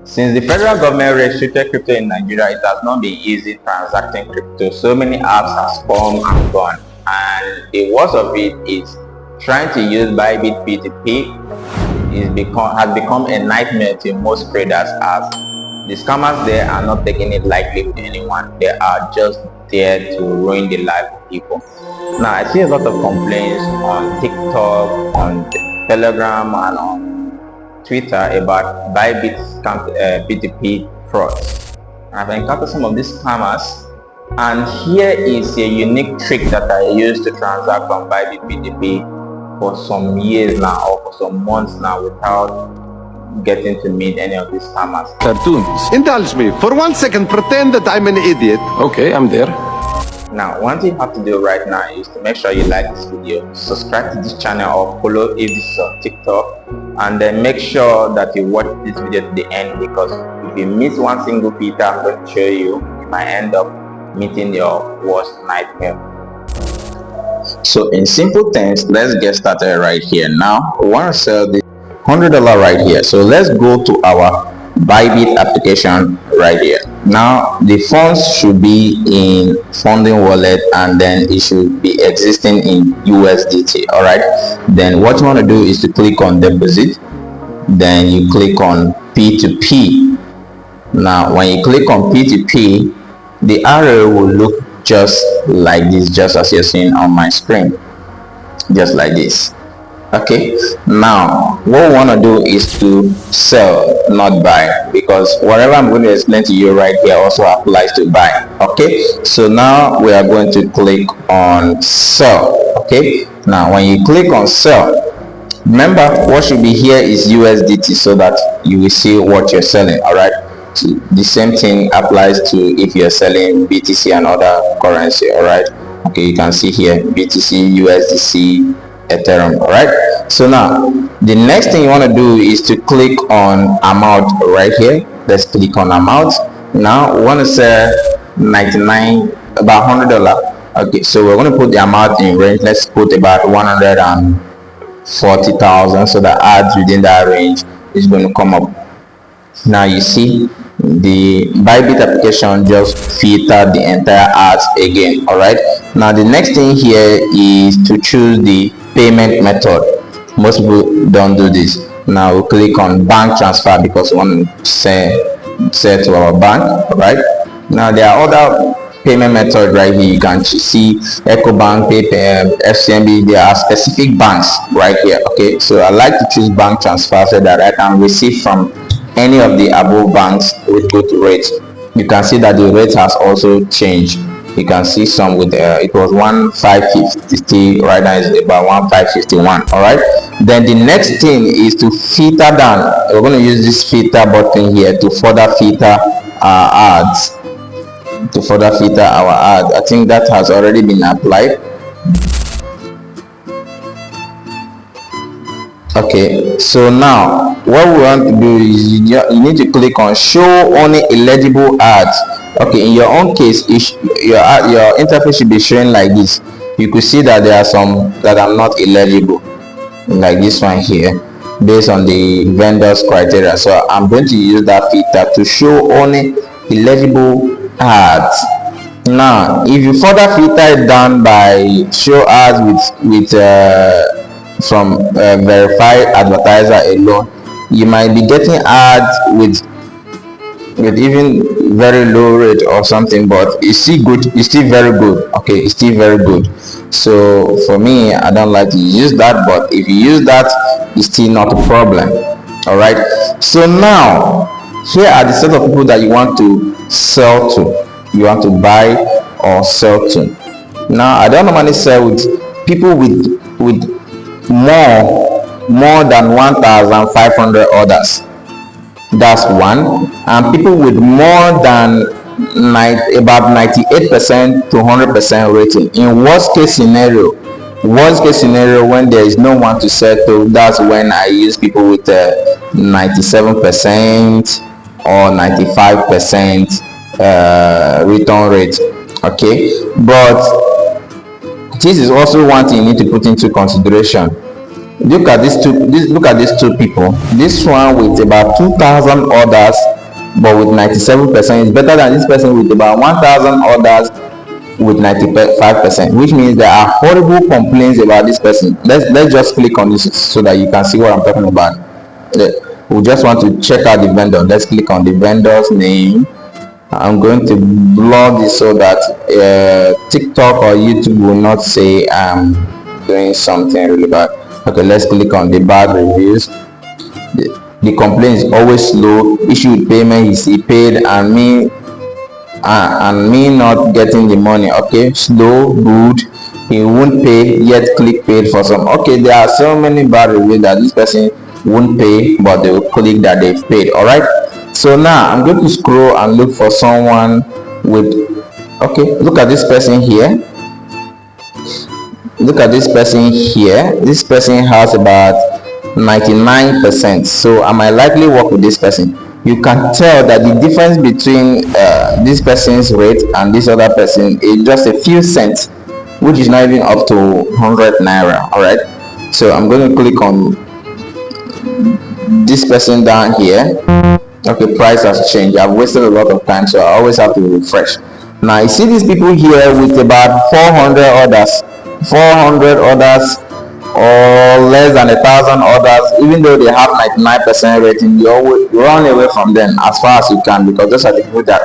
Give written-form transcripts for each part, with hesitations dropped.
Since the federal government restricted crypto in Nigeria, it has not been easy transacting crypto. So many apps have come and gone, and the worst of it is trying to use bybit p2p has become a nightmare to most traders, as the scammers there are not taking it lightly with anyone. They are just there to ruin the life of people. Now I see a lot of complaints on TikTok, on Telegram, and on Twitter about bybit p2p frauds. I've encountered some of these scammers, and here is a unique trick that I use to transact on bybit p2p for some years now, or for some months now, without getting to meet any of these scammers. Cartoons. Indulge me. For 1 second, pretend that I'm an idiot. Okay, I'm there. Now, one thing you have to do right now is to make sure you like this video, subscribe to this channel, or follow if this is on TikTok, and then make sure that you watch this video to the end, because if you miss one single feature I'm going to show you, you might end up meeting your worst nightmare. So in simple terms, let's get started right here. Now, we want to sell this $100 right here. So let's go to our bybit application right here. Now the funds should be in funding wallet, and then it should be existing in USDT. All right, then what you want to do is to click on deposit, then you click on p2p. Now when you click on p2p, the arrow will look just like this, just as you're seeing on my screen, just like this. Okay, now what we want to do is to sell, not buy, because whatever I'm going to explain to you right here also applies to buy. Okay, so now we are going to click on sell. Okay, now when you click on sell, remember what should be here is USDT, so that you will see what you're selling. All right, so the same thing applies to if you're selling BTC and other currency. All right, okay, you can see here BTC, USDC, Ethereum. All right, so now the next thing you want to do is to click on amount right here. Let's click on amount. Now we want to sell about $100. Okay, so we're going to put the amount in range. Let's put about 140,000, so the ads within that range is going to come up. Now you see the bybit application just filtered the entire ads again. All right, now the next thing here is to choose the payment method. Most people don't do this. Now we click on bank transfer, because we want to send to our bank. All right, now there are other payment methods right here. You can see EcoBank, PayPal, FCMB. There are specific banks right here. Okay, so I like to choose bank transfer so that I can receive from any of the above banks with good rates. You can see that the rate has also changed. You can see some with it was 1,550, right now is about 1,551. All right, then the next thing is to filter down. We're going to use this filter button here to further filter our ads, I think that has already been applied. Okay, so now what we want to do is you need to click on show only eligible ads. Okay, in your own case, your interface should be showing like this. You could see that there are some that are not eligible, like this one here, based on the vendor's criteria. So I'm going to use that filter to show only eligible ads. Now if you further filter it down by show ads with from verified advertiser alone, you might be getting ads with even very low rate or something, but it's still good. It's still very good. Okay, it's still very good. So for me, I don't like to use that, but if you use that, it's still not a problem. All right, so now here are the set of people that you want to sell to, you want to buy or sell to. Now I don't normally sell with people with more than 1,500 orders. That's one. And people with more than about 98% to 100% rating. In worst case scenario, when there is no one to sell to, that's when I use people with 97% or 95% return rate. Okay, but this is also one thing you need to put into consideration. Look at these two people. This one with about 2,000 orders but with 97%. It's better than this person with about 1,000 orders with 95%, which means there are horrible complaints about this person. Let's just click on this so that you can see what I'm talking about. We just want to check out the vendor. Let's click on the vendor's name. I'm going to blog this so that TikTok or YouTube will not say I'm doing something really bad. Okay, let's click on the bad reviews. The complaint is always slow, issued payment, he paid, and me not getting the money. Okay, slow, good, he won't pay yet, click paid for some. Okay, there are so many bad reviews that this person won't pay, but they will click that they've paid. All right, so now I'm going to scroll and look for someone with, okay, look at this person here. Look at this person here. This person has about 99%, so I might likely work with this person. You can tell that the difference between this person's rate and this other person is just a few cents, which is not even up to 100 naira. All right, so I'm going to click on this person down here. Okay, price has changed. I've wasted a lot of time, so I always have to refresh. Now you see these people here with about 400 orders, or less than 1,000 orders. Even though they have 99% rating, you always run away from them as far as you can, because those are the people that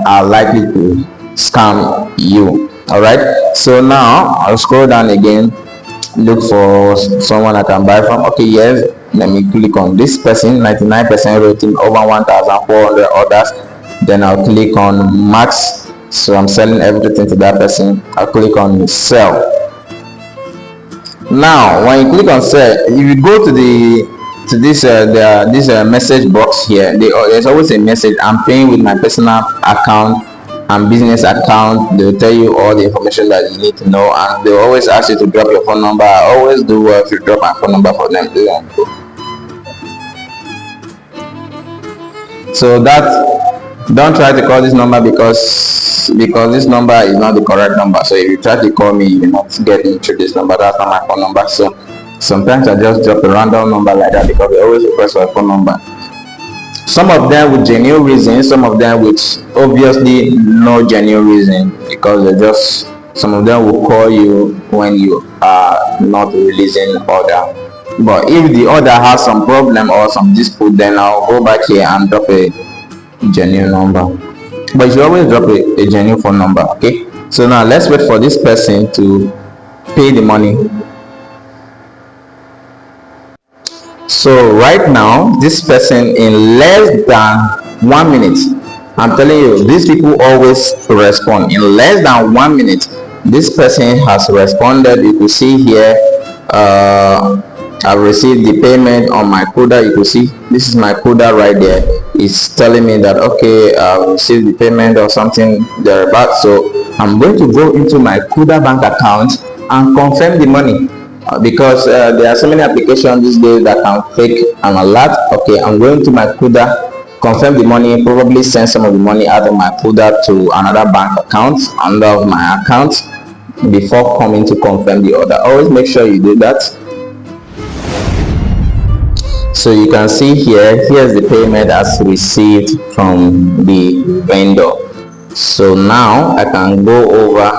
are likely to scam you. All right, so now I'll scroll down again, look for someone I can buy from. Okay, yes, let me click on this person, 99% rating, over 1,400 orders. Then I'll click on max, so I'm selling everything to that person. I'll click on sell. Now when you click on sell, if you go to this message box here, there's always a message, I'm paying with my personal account and business account. They'll tell you all the information that you need to know, and they'll always ask you to drop your phone number. I always do well if you drop my phone number for them. So that, don't try to call this number because this number is not the correct number. So if you try to call me, you will not get into this number. That's not my phone number. So sometimes I just drop a random number like that because they always request for a phone number. Some of them with genuine reason, some of them with obviously no genuine reason, because they just, some of them will call you when you are not releasing order. But if the order has some problem or some dispute, then I'll go back here and drop a genuine number. But you should always drop a genuine phone number. Okay, so now let's wait for this person to pay the money. So right now this person, in less than 1 minute, I'm telling you, these people always respond. In less than 1 minute, this person has responded. You can see here, I've received the payment on my 𝗓𝗓. You can see this is my 𝗓𝗓 right there. It's telling me that okay, I've received the payment or something thereabout. So I'm going to go into my 𝗓𝗓 bank account and confirm the money, because there are so many applications these days that can fake an alert. Okay, I'm going to my 𝗓𝗓, confirm the money, probably send some of the money out of my 𝗓𝗓 to another bank account under my account before coming to confirm the order. Always make sure you do that. So you can see here, here's the payment as received from the vendor. So now I can go over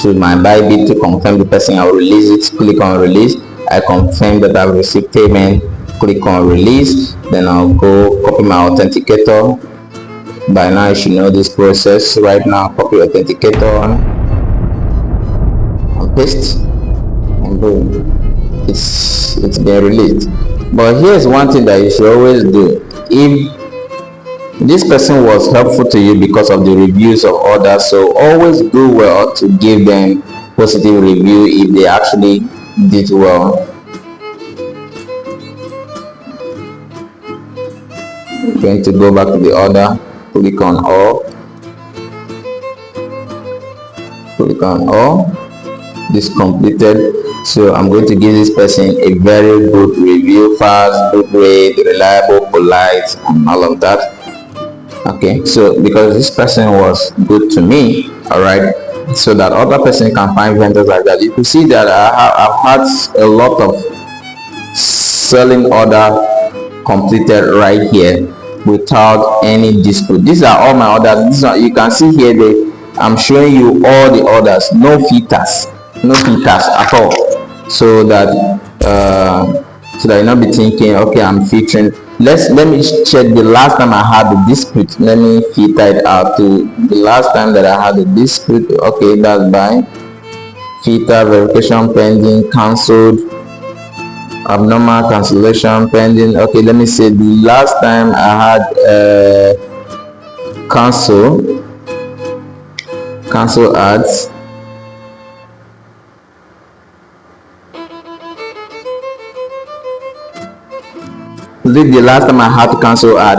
to my bybit to confirm the person. I'll release it, click on release. I confirm that I've received payment, click on release. Then I'll go copy my authenticator. By now you should know this process. Right now, copy authenticator and paste, and boom, it's been released. But here's one thing that you should always do. If this person was helpful to you because of the reviews of others, so always do well to give them positive review if they actually did well. I'm going to go back to the order, click on all, this completed. So I'm going to give this person a very good review, fast, good rate, reliable, polite, and all of that. Okay, so because this person was good to me, all right, so that other person can find vendors like that. You can see that I've had a lot of selling order completed right here. without any dispute. These are all my orders. This one, you can see here I'm showing you all the orders, no filters at all, so that you'll not be thinking, okay, I'm filtering. Let me check the last time I had the dispute. Let me filter it out to the last time that I had the dispute. Okay, that's by filter, verification pending, cancelled, abnormal, cancellation pending. Okay, let me see the last time I had cancel ads. The last time I had to cancel ad,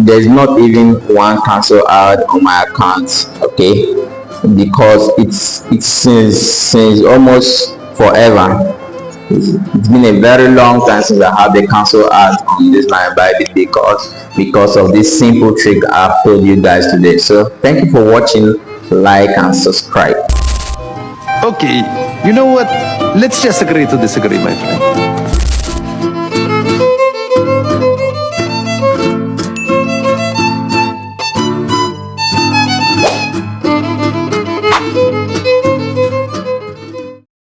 there's not even one cancel ad on my account, okay, because it's since almost forever. It's been a very long time since I had the cancel ads on this line bybit because of this simple trick I've told you guys today. So thank you for watching. Like and subscribe. Okay, you know what? Let's just agree to disagree, my friend.